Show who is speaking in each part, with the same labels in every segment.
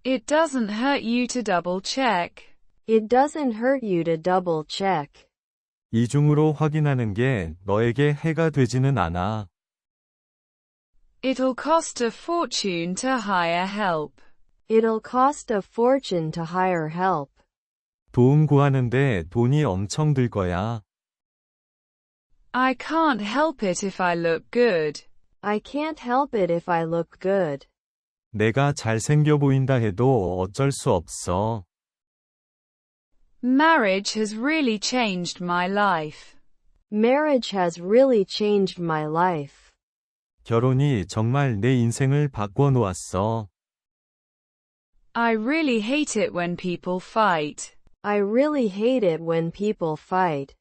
Speaker 1: It doesn't hurt you to double check.
Speaker 2: It doesn't hurt you to double check.
Speaker 3: 이중으로 확인하는 게 너에게 해가 되지는 않아.
Speaker 1: It'll cost a fortune to hire help.
Speaker 2: It'll cost a fortune to hire help.
Speaker 3: 도움 구하는데 돈이 엄청 들 거야.
Speaker 1: I can't help it if I look good.
Speaker 2: I can't help it if I look good.
Speaker 3: 내가 잘생겨 보인다 해도 어쩔 수 없어.
Speaker 1: Marriage has really changed my life.
Speaker 2: Marriage has really changed my life.
Speaker 3: 결혼이 정말 내 인생을 바꿔 놓았어.
Speaker 1: I really hate it when people fight.
Speaker 2: I really hate it when people fight.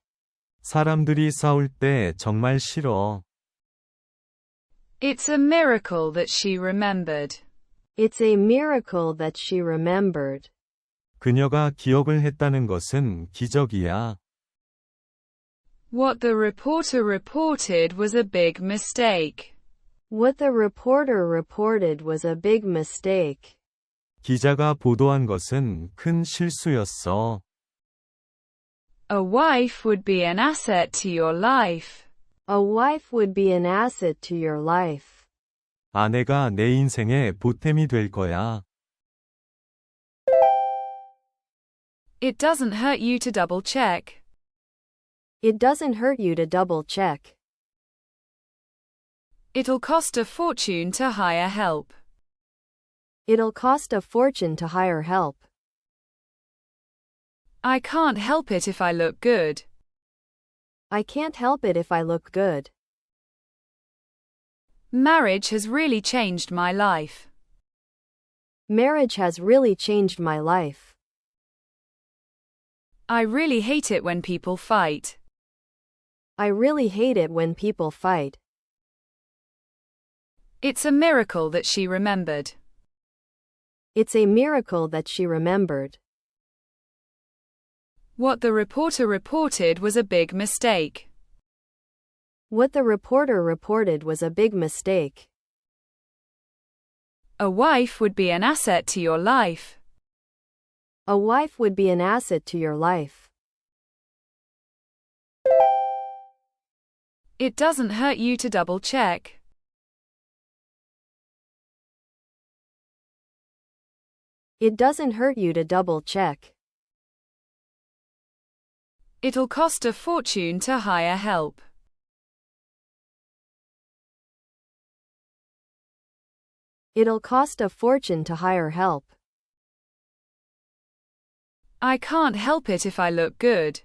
Speaker 3: 사람들이 싸울 때 정말 싫어.
Speaker 1: It's a miracle that she remembered.
Speaker 2: It's a miracle that she remembered.
Speaker 3: 그녀가 기억을 했다는 것은 기적이야.
Speaker 1: What the reporter reported was a big mistake.
Speaker 2: What the reporter reported was a big mistake.
Speaker 3: 기자가 보도한 것은 큰 실수였어.
Speaker 1: A wife would be an asset to your life.
Speaker 2: A wife would be an asset to your life.
Speaker 3: 아내가 내 인생의 보탬이 될 거야.
Speaker 1: It doesn't hurt you to double check.
Speaker 2: It doesn't hurt you to double check.
Speaker 1: It'll cost a fortune to hire help.
Speaker 2: It'll cost a fortune to hire help.
Speaker 1: I can't help it if I look good.
Speaker 2: I can't help it if I look good.
Speaker 1: Marriage has really changed my life.
Speaker 2: Marriage has really changed my life.
Speaker 1: I really hate it when people fight.
Speaker 2: I really hate it when people fight.
Speaker 1: It's a miracle that she remembered.
Speaker 2: It's a miracle that she remembered.
Speaker 1: What the reporter reported was a big mistake.
Speaker 2: What the reporter reported was a big mistake.
Speaker 1: A wife would be an asset to your life.
Speaker 2: A wife would be an asset to your life.
Speaker 1: It doesn't hurt you to double check.
Speaker 2: It doesn't hurt you to double check.
Speaker 1: It'll cost a fortune to hire help.
Speaker 2: It'll cost a fortune to hire help.
Speaker 1: I can't help it if I look good.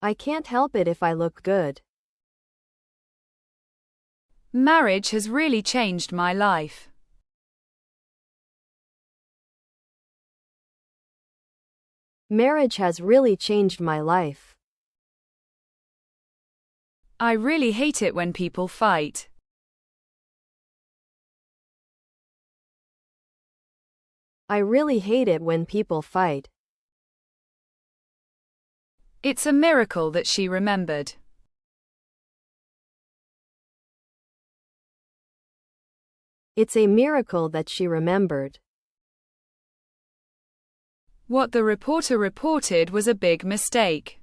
Speaker 2: I can't help it if I look good.
Speaker 1: Marriage has really changed my life.
Speaker 2: Marriage has really changed my life.
Speaker 1: I really hate it when people fight.
Speaker 2: I really hate it when people fight.
Speaker 1: It's a miracle that she remembered.
Speaker 2: It's a miracle that she remembered.
Speaker 1: What the reporter reported was a big mistake.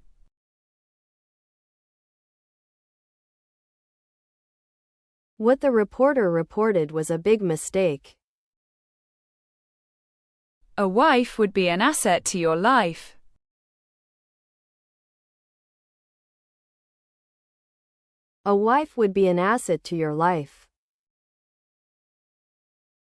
Speaker 2: What the reporter reported was a big mistake.
Speaker 1: A wife would be an asset to your life.
Speaker 2: A wife would be an asset to your life.